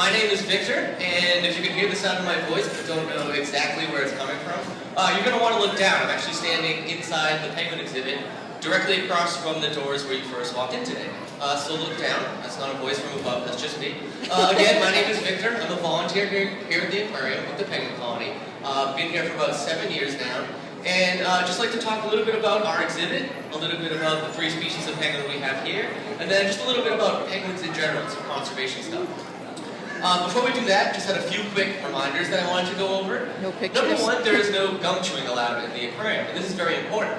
My name is Victor, and if you can hear the sound of my voice but don't know exactly where it's coming from, you're going to want to look down. I'm actually standing inside the penguin exhibit, directly across from the doors where you first walked in today. So look down. That's not a voice from above, that's just me. Again, my name is Victor. I'm a volunteer here at the aquarium with the penguin colony. Been here for about 7 years now. And just like to talk a little bit about our exhibit, a little bit about the 3 species of penguin we have here, and then just a little bit about penguins in general, some conservation stuff. Before we do that, just had a few quick reminders that I wanted to go over. No pictures. Number 1, there is no gum chewing allowed in the aquarium, and this is very important.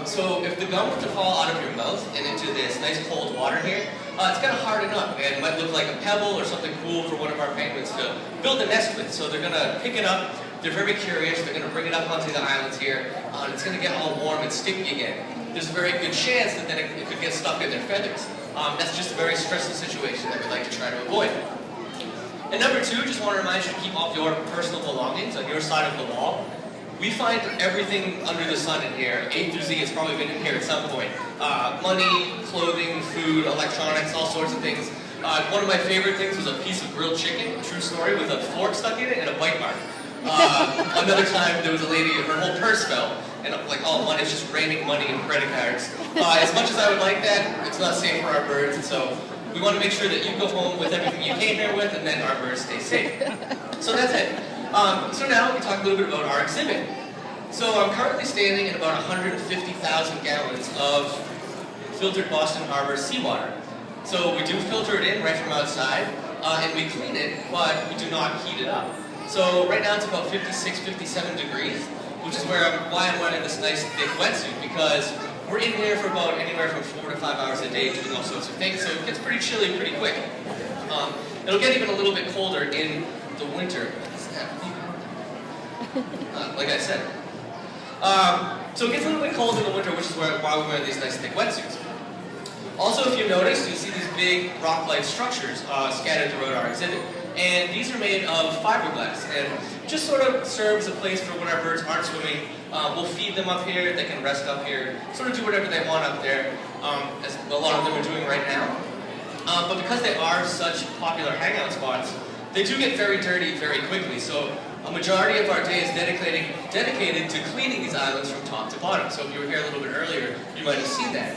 So if the gum were to fall out of your mouth and into this nice cold water here, it's going to harden up and might look like a pebble or something cool for one of our penguins to build a nest with. So they're going to pick it up, they're very curious, they're going to bring it up onto the islands here, and it's going to get all warm and sticky again. There's a very good chance that then it could get stuck in their feathers. That's just a very stressful situation that we'd like to try to avoid. And number 2, just want to remind you to keep all of your personal belongings on your side of the wall. We find everything under the sun in here. A through Z has probably been in here at some point. Money, clothing, food, electronics, all sorts of things. One of my favorite things was a piece of grilled chicken, true story, with a fork stuck in it and a bite mark. Another time there was a lady, her whole purse fell, and like all money, it's just raining money and credit cards. As much as I would like that, it's not safe for our birds, and so we want to make sure that you go home with everything you came here with, and then our birds stay safe. So that's it. So now we talk a little bit about our exhibit. So I'm currently standing at about 150,000 gallons of filtered Boston Harbor seawater. So we do filter it in right from outside, and we clean it, but we do not heat it up. So right now it's about 56, 57 degrees, which is why I'm wearing this nice thick wetsuit, because we're in here for about anywhere from 4 to 5 hours a day doing all sorts of things, so it gets pretty chilly pretty quick. It'll get even a little bit colder in the winter. Like I said. So it gets a little bit cold in the winter, which is why we wear these nice thick wetsuits. Also, if you notice, you see these big rock-like structures scattered throughout our exhibit. And these are made of fiberglass, and just sort of serves a place for when our birds aren't swimming. We'll feed them up here, they can rest up here, sort of do whatever they want up there, as a lot of them are doing right now. But because they are such popular hangout spots, they do get very dirty very quickly. So a majority of our day is dedicated to cleaning these islands from top to bottom. So if you were here a little bit earlier, you might have seen that.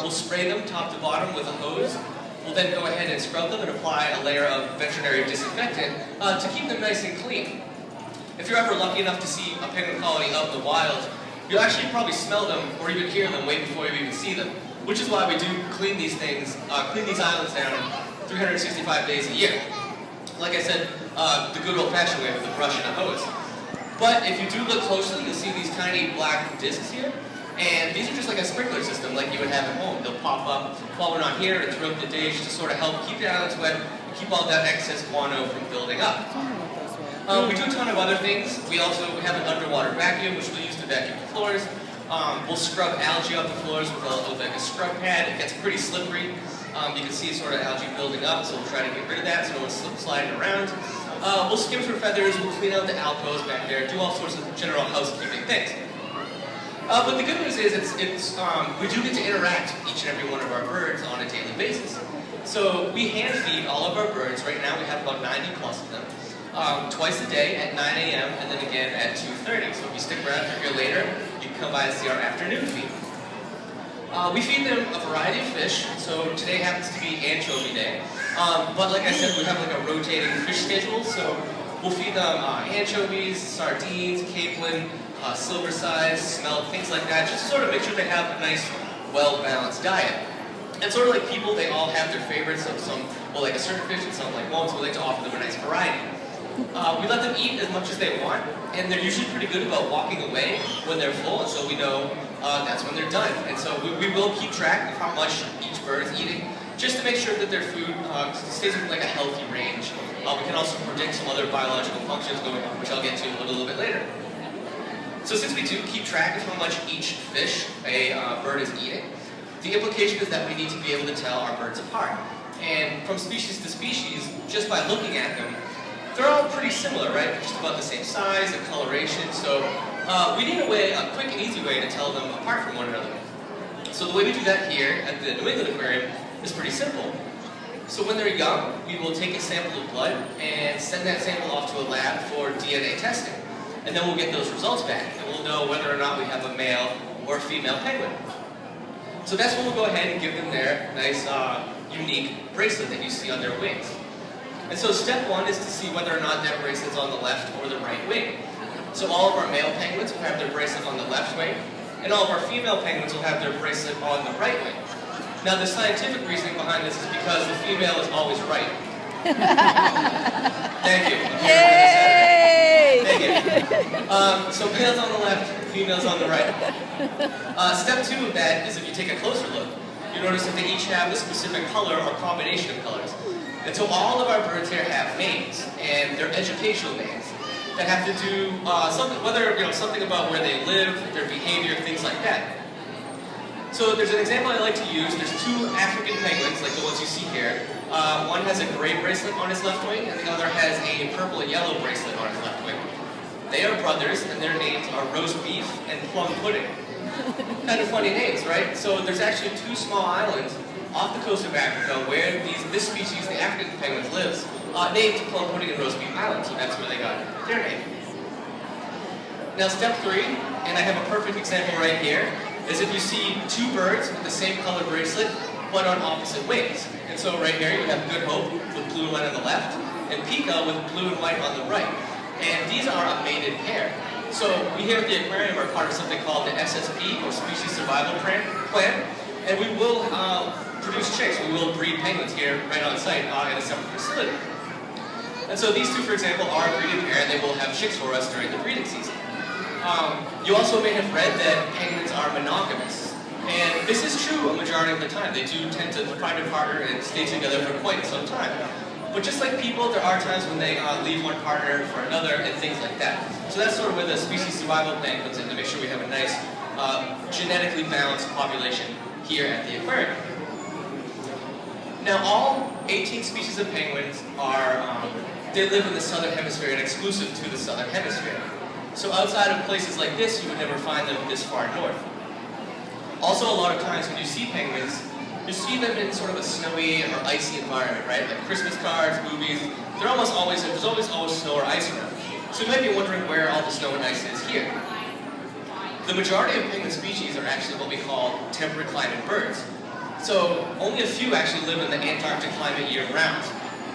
We'll spray them top to bottom with a hose. We'll then go ahead and scrub them and apply a layer of veterinary disinfectant to keep them nice and clean. If you're ever lucky enough to see a penguin colony out in the wild, you'll actually probably smell them or even hear them way before you even see them. Which is why we do clean these things, clean these islands down 365 days a year. Like I said, the good old-fashioned way with a brush and a hose. But if you do look closely, you'll see these tiny black discs here. And these are just like a sprinkler system like you would have at home. They'll pop up while we're not here and throughout the day just to sort of help keep the islands wet and keep all that excess guano from building up. We do a ton of other things. We have an underwater vacuum, which we'll use to vacuum the floors. We'll scrub algae off the floors with like a scrub pad. It gets pretty slippery. You can see sort of algae building up, so we'll try to get rid of that so no one's sliding around. We'll skim for feathers, we'll clean out the alcoves back there, do all sorts of general housekeeping things. But the good news is we do get to interact with each and every one of our birds on a daily basis. So we hand feed all of our birds. Right now we have about 90 plus of them. Twice a day at 9 a.m. and then again at 2:30. So if you stick around for here later, you can come by and see our afternoon feed. We feed them a variety of fish. So today happens to be anchovy day. But like I said, we have like a rotating fish schedule. So we'll feed them anchovies, sardines, capelin, silver size, smelt, things like that, just to sort of make sure they have a nice, well-balanced diet. And sort of like people, they all have their favorites of some, well, like a certain fish and some like one, so we like to offer them a nice variety. We let them eat as much as they want, and they're usually pretty good about walking away when they're full, and so we know that's when they're done. And so we will keep track of how much each bird is eating, just to make sure that their food stays within like a healthy range. We can also predict some other biological functions going on, which I'll get to a little bit later. So since we do keep track of how much each fish a bird is eating, the implication is that we need to be able to tell our birds apart. And from species to species, just by looking at them, they're all pretty similar, right? They're just about the same size and coloration, so we need a quick and easy way to tell them apart from one another. So the way we do that here at the New England Aquarium is pretty simple. So when they're young, we will take a sample of blood and send that sample off to a lab for DNA testing. And then we'll get those results back, and we'll know whether or not we have a male or a female penguin. So that's when we'll go ahead and give them their nice, unique bracelet that you see on their wings. And so step one is to see whether or not that bracelet's on the left or the right wing. So all of our male penguins will have their bracelet on the left wing, and all of our female penguins will have their bracelet on the right wing. Now the scientific reasoning behind this is because the female is always right. Thank you. Yay! Thank you. So males on the left, females on the right. Step two of that is if you take a closer look, you notice that they each have a specific color or combination of colors. And so all of our birds here have names, and they're educational names that have to do something about where they live, their behavior, things like that. So there's an example I like to use. There's two African penguins, like the ones you see here. One has a gray bracelet on his left wing, and the other has a purple and yellow bracelet on his left wing. They are brothers, and their names are roast beef and plum pudding. Kind of funny names, right? So there's actually two small islands off the coast of Africa where this species, the African penguins, lives, named Plum Pudding and Roast Beef Island, so that's where they got their name. Now step three, and I have a perfect example right here, is if you see two birds with the same color bracelet, but on opposite wings. And so right here you have Good Hope with blue and white on the left, and Pika with blue and white on the right. And these are a mated pair. So we here at the aquarium are part of something called the SSP, or Species Survival Plan, and we will produce chicks. We will breed penguins here right on site in a separate facility. And so these two, for example, are a breeding pair, and they will have chicks for us during the breeding season. You also may have read that penguins are monogamous. And this is true a majority of the time. They do tend to find a partner and stay together for quite some time. But just like people, there are times when they leave one partner for another and things like that. So that's sort of where the species survival plan comes in, to make sure we have a nice genetically balanced population here at the aquarium. Now all 18 species of penguins they live in the southern hemisphere and exclusive to the southern hemisphere. So outside of places like this, you would never find them this far north. Also, a lot of times when you see penguins, you see them in sort of a snowy or icy environment, right? Like Christmas cards, movies, there's always snow or ice around. So you might be wondering where all the snow and ice is here. The majority of penguin species are actually what we call temperate climate birds. So only a few actually live in the Antarctic climate year-round.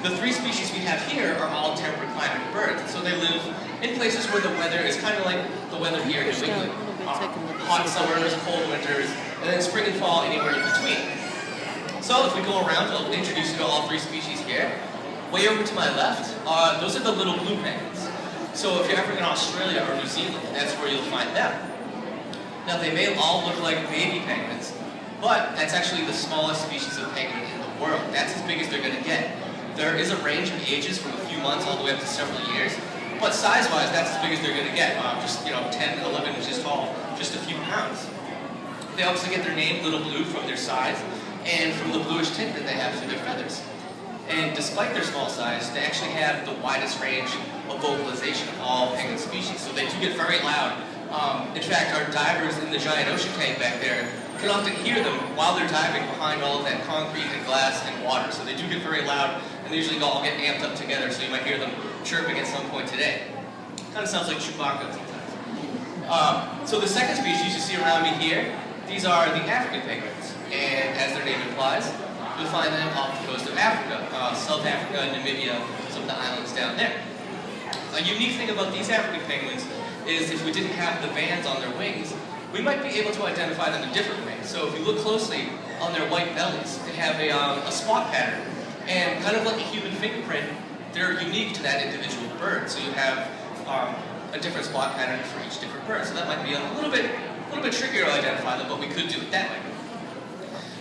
The three species we have here are all temperate climate birds. So they live in places where the weather is kind of like the weather here in New England. Hot summers, cold winters, and then spring and fall anywhere in between. So if we go around, I'll introduce you to all three species here. Way over to my left, those are the little blue penguins. So if you're ever in Australia or New Zealand, that's where you'll find them. Now they may all look like baby penguins, but that's actually the smallest species of penguin in the world. That's as big as they're going to get. There is a range of ages from a few months all the way up to several years, but size-wise, that's as big as they're going to get. Just 10, 11 inches tall, just a few pounds. They obviously get their name, Little Blue, from their size, and from the bluish tint that they have through their feathers. And despite their small size, they actually have the widest range of vocalization of all penguin species, so they do get very loud. In fact, our divers in the giant ocean tank back there can often hear them while they're diving behind all of that concrete and glass and water. So they do get very loud, and they usually all get amped up together, so you might hear them chirping at some point today. Kind of sounds like Chewbacca sometimes. So the second species you see around me here, these are the African penguins. And as their name implies, you'll find them off the coast of Africa, South Africa, Namibia, some of the islands down there. A unique thing about these African penguins is if we didn't have the bands on their wings, we might be able to identify them a different way. So if you look closely on their white bellies, they have a spot pattern. And kind of like a human fingerprint, they're unique to that individual bird. So you have a different spot pattern for each different bird. So that might be a little bit trickier to identify them, but we could do it that way.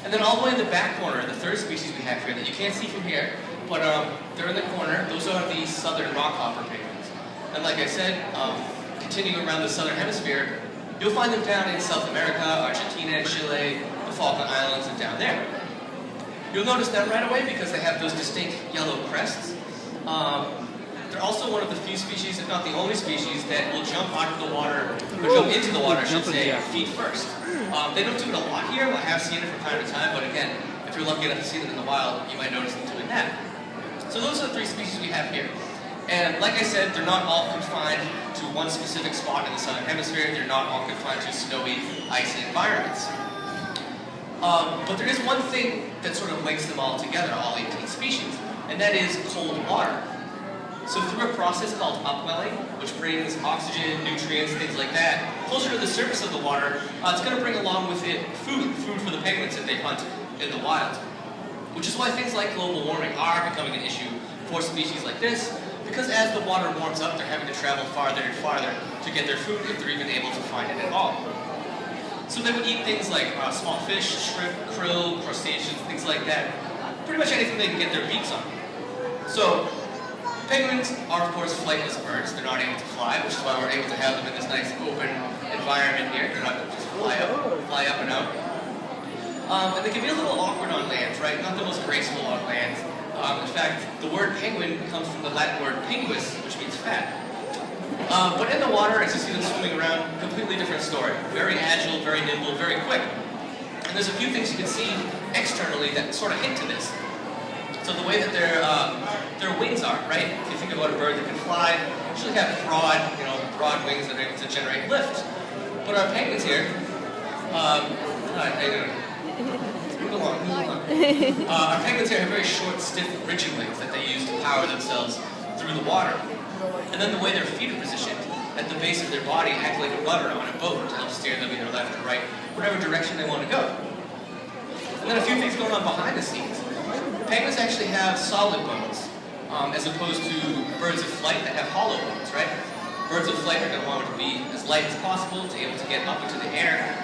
And then all the way in the back corner, the third species we have here that you can't see from here, but they're in the corner. Those are the southern rockhopper penguins. And like I said, continuing around the southern hemisphere, you'll find them down in South America, Argentina, Chile, the Falkland Islands, and down there. You'll notice them right away because they have those distinct yellow crests. They're also one of the few species, if not the only species, that will jump out of the water, or jump into the water, I should say, feet first. They don't do it a lot here. I have seen it from time to time, but again, if if you're lucky enough to see them in the wild, you might notice them doing that. So those are the three species we have here. And like I said, they're not all confined to one specific spot in the southern hemisphere. They're not all confined to snowy, icy environments. But there is one thing that sort of links them all together, all 18 species, and that is cold water. So through a process called upwelling, which brings oxygen, nutrients, things like that, closer to the surface of the water, it's going to bring along with it food for the penguins that they hunt in the wild. Which is why things like global warming are becoming an issue for species like this, because as the water warms up, they're having to travel farther and farther to get their food if they're even able to find it at all. So they would eat things like small fish, shrimp, krill, crustaceans, things like that. Pretty much anything they can get their beaks on. So penguins are, of course, flightless birds. They're not able to fly, which is why we're able to have them in this nice open environment here. They're not just fly up and out. And they can be a little awkward on land, right? Not the most graceful on land. In fact, the word penguin comes from the Latin word pinguis, which means fat. But in the water, as you see them swimming around, completely different story. Very agile, very nimble, very quick. And there's a few things you can see externally that sort of hint to this. So the way that their wings are, right? If you think about a bird that can fly, usually have broad wings that are able to generate lift. But our penguins here, move along. Our penguins here have very short, stiff, rigid wings that they use to power themselves through the water. And then the way their feet are positioned at the base of their body act like a rudder on a boat to help steer them either left or right, whatever direction they want to go. And then a few things going on behind the scenes. Penguins actually have solid bones, as opposed to birds of flight that have hollow bones, right? Birds of flight are going to want to be as light as possible to be able to get up into the air.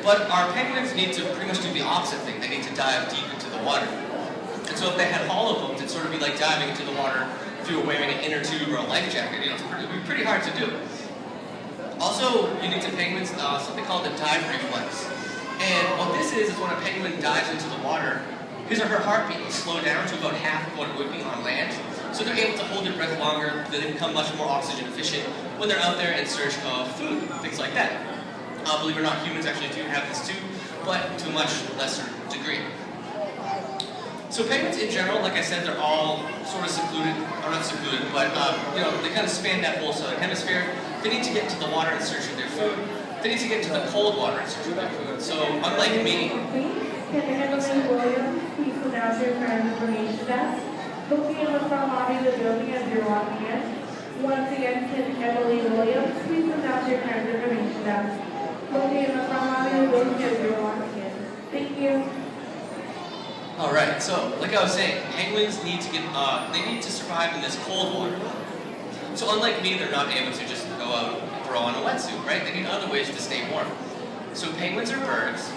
But our penguins need to pretty much do the opposite thing. They need to dive deep into the water. And so if they had hollow bones, it'd sort of be like diving into the water if you were wearing an inner tube or a life jacket. It'd be pretty hard to do. Also, unique to penguins, something called the dive reflex. And what this is when a penguin dives into the water, his or her heartbeat will slow down to about half of what it would be on land. So they're able to hold their breath longer, they become much more oxygen efficient when they're out there in search of food, things like that. Believe it or not, humans actually do have this too, but to a much lesser degree. So penguins in general, like I said, they're all sort of secluded, or not secluded, but they kind of span that whole southern hemisphere. They need to get into the water in search of their food. They need to get into the cold water in search of their food. So unlike me, can Emily Williams please announce your current information desk? Looking in the front lobby of the building as you're walking in. Once again, can Emily Williams please announce your current information desk? Looking in the front lobby of the building as you're walking in. Thank you. all right, so like I was saying, penguins need to they need to survive in this cold water. So unlike me, they're not able to just go out and throw on a wetsuit, right? They need other ways to stay warm. So penguins are birds.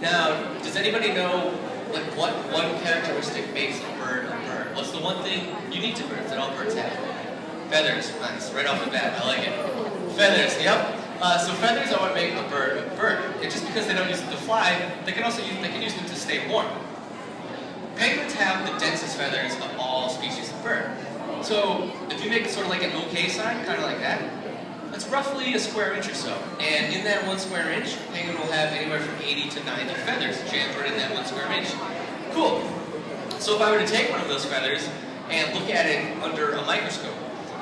Now, does anybody know what one characteristic makes a bird a bird? What's the one thing unique to birds that all birds have? Feathers. Nice, right off the bat, I like it. Feathers, yep. So feathers are what make a bird a bird. And just because they don't use them to fly, they can use them to stay warm. Penguins have the densest feathers of all species of bird. So if you make sort of like an OK sign, kind of like that, that's roughly a square inch or so. And in that 1 square inch, a penguin will have anywhere from 80 to 90 feathers jammed right in that 1 square inch. Cool. So if I were to take one of those feathers and look at it under a microscope,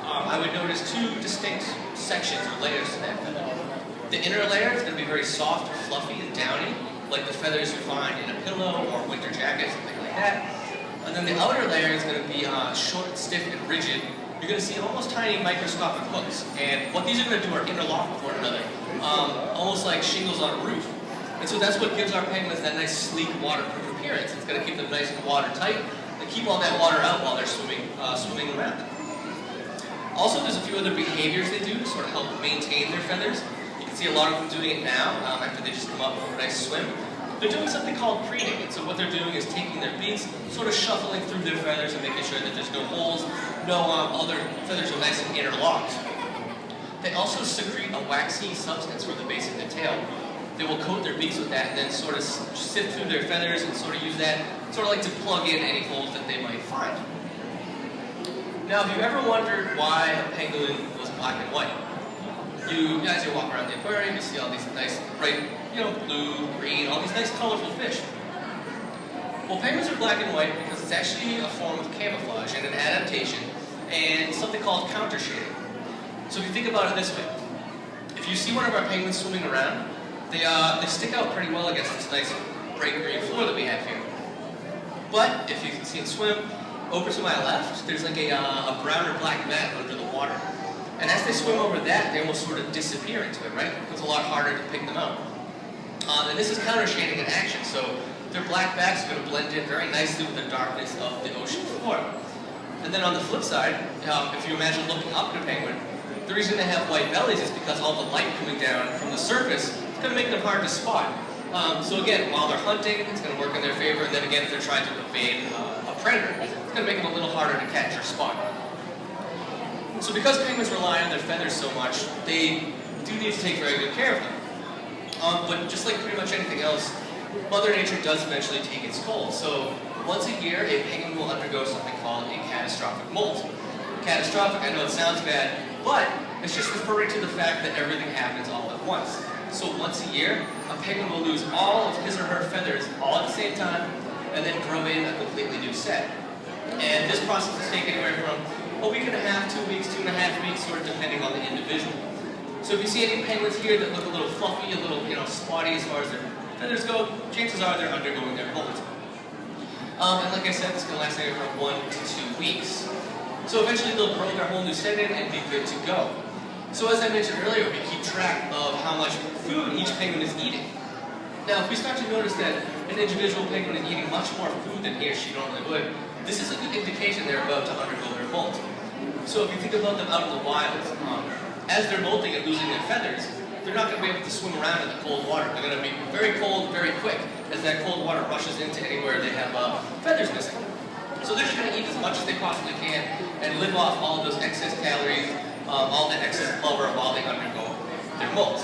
I would notice two distinct sections or layers to that feather. The inner layer is going to be very soft, fluffy, and downy, like the feathers you find in a pillow or winter jacket, something like that. And then the outer layer is going to be short, stiff, and rigid. You're going to see almost tiny microscopic hooks. And what these are going to do are interlock with one another, almost like shingles on a roof. And so that's what gives our penguins that nice, sleek, waterproof appearance. It's going to keep them nice and watertight and keep all that water out while they're swimming around. Also, there's a few other behaviors they do to sort of help maintain their feathers. You can see a lot of them doing it now after they just come up for a nice swim. They're doing something called preening. And so what they're doing is taking their beaks, sort of shuffling through their feathers and making sure that there's no holes, all their feathers are nice and interlocked. They also secrete a waxy substance from the base of the tail. They will coat their beaks with that and then sort of sift through their feathers and sort of use that, sort of like to plug in any holes that they might find. Now, if you've ever wondered why a penguin was black and white, as you walk around the aquarium, you see all these nice bright, blue, green, all these nice colorful fish. Well, penguins are black and white because it's actually a form of camouflage and an adaptation and something called counter shading. So if you think about it this way, if you see one of our penguins swimming around, they stick out pretty well against this nice bright green floor that we have here. But if you can see them swim, over to my left, there's like a brown or black mat under the water. And as they swim over that, they almost sort of disappear into it, right? It becomes a lot harder to pick them out. And this is counter shading in action, so their black backs are going to blend in very nicely with the darkness of the ocean floor. And then on the flip side, if you imagine looking up at a penguin, the reason they have white bellies is because all the light coming down from the surface is going to make them hard to spot. So again, while they're hunting, it's going to work in their favor, and then again, if they're trying to evade a predator, it's going to make them a little harder to catch or spot. So because penguins rely on their feathers so much, they do need to take very good care of them. But just like pretty much anything else, Mother Nature does eventually take its toll. So once a year, a penguin will undergo something called a catastrophic molt. Catastrophic, I know it sounds bad, but it's just referring to the fact that everything happens all at once. So once a year, a penguin will lose all of his or her feathers all at the same time, and then grow in a completely new set. And this process is taken anywhere from a week and a half, 2 weeks, 2.5 weeks, sort of depending on the individual. So if you see any penguins here that look a little fluffy, a little spotty as far as their feathers go, chances are they're undergoing their molt. And like I said, this can last anywhere from 1 to 2 weeks. So eventually they'll grow their whole new set in and be good to go. So as I mentioned earlier, we keep track of how much food each penguin is eating. Now, if we start to notice that an individual penguin is eating much more food than he or she normally would, this is a good indication they're about to undergo their molt. So if you think about them out in the wild, as they're molting and losing their feathers, they're not going to be able to swim around in the cold water. They're going to be very cold very quick as that cold water rushes into anywhere they have feathers missing. So they're just going to eat as much as they possibly can and live off all of those excess calories, all that excess blubber while they undergo their molt.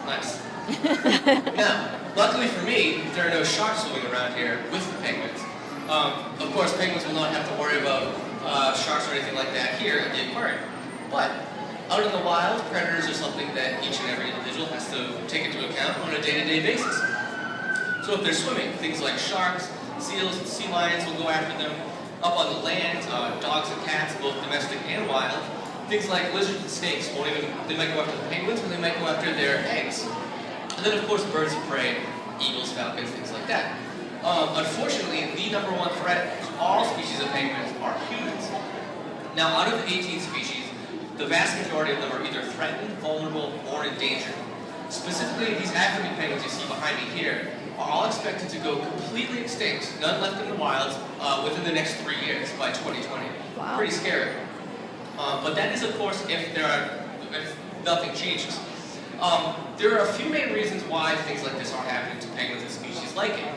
Nice. Now, luckily for me, there are no sharks swimming around here with the penguins. Of course, penguins will not have to worry about sharks or anything like that here at the aquarium. But out in the wild, predators are something that each and every individual has to take into account on a day-to-day basis. So if they're swimming, things like sharks, seals, and sea lions will go after them. Up on the land, dogs and cats, both domestic and wild. Things like lizards and snakes they might go after the penguins, or they might go after their eggs. And then of course birds of prey, eagles, falcons, things like that. Unfortunately, the number one threat to all species of penguins are humans. Now out of the 18 species, the vast majority of them are either threatened, vulnerable, or endangered. Specifically, these African penguins you see behind me here are all expected to go completely extinct, none left in the wilds, within the next 3 years, by 2020. Wow. Pretty scary. But that is, of course, if nothing changes. There are a few main reasons why things like this are happening to penguins and species like it.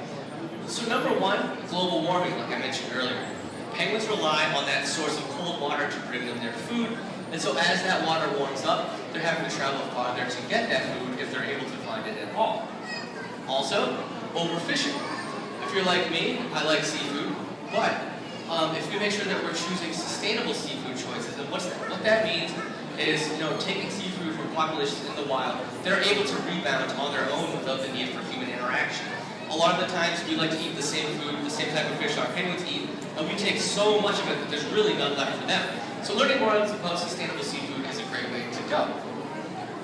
So number one, global warming, like I mentioned earlier. Penguins rely on that source of cold water to bring them their food, and so as that water warms up, they're having to travel farther to get that food if they're able to find it at all. Also, overfishing. If you're like me, I like seafood, but if we make sure that we're choosing sustainable seafood choices, and what that means is, taking seafood from populations in the wild, they're able to rebound on their own without the need for human interaction. A lot of the times we like to eat the same food, the same type of fish our penguins eat, and we take so much of it that there's really none left for them. So learning more about sustainable seafood is a great way to go.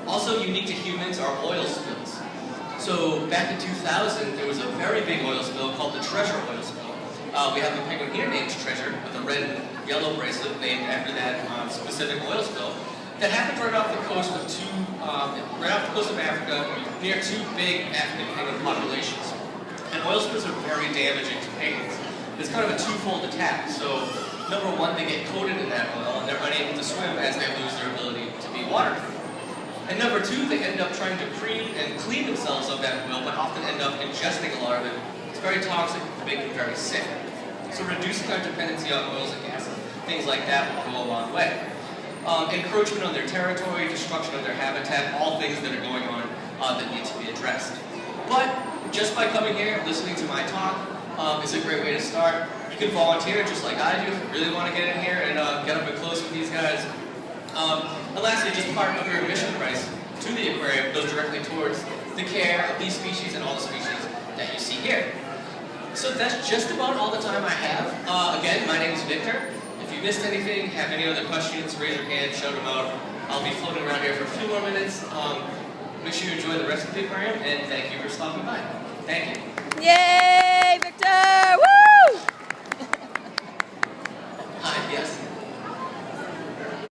Also unique to humans are oil spills. So back in 2000, there was a very big oil spill called the Treasure oil spill. We have a penguin here named Treasure with a red and yellow bracelet named after that specific oil spill that happened right off the coast of Africa, near two big African penguin populations. And oil spills are very damaging to penguins. It's kind of a twofold attack. So number one, they get coated in that oil and they're unable to swim as they lose their ability to be waterproof. And number two, they end up trying to clean themselves of that oil, but often end up ingesting a lot of it. It's very toxic, it can make them very sick. So reducing our dependency on oils and gases, things like that will go a long way. Encroachment on their territory, destruction of their habitat, all things that are going on that need to be addressed. But just by coming here, listening to my talk, is a great way to start. You can volunteer just like I do if you really want to get in here and get up and close with these guys. And lastly, just part of your admission price to the aquarium goes directly towards the care of these species and all the species that you see here. So that's just about all the time I have. Again, my name is Victor. If you missed anything, have any other questions, raise your hand, shout them out. I'll be floating around here for a few more minutes. Make sure you enjoy the rest of the aquarium, and thank you for stopping by. Thank you. Yay!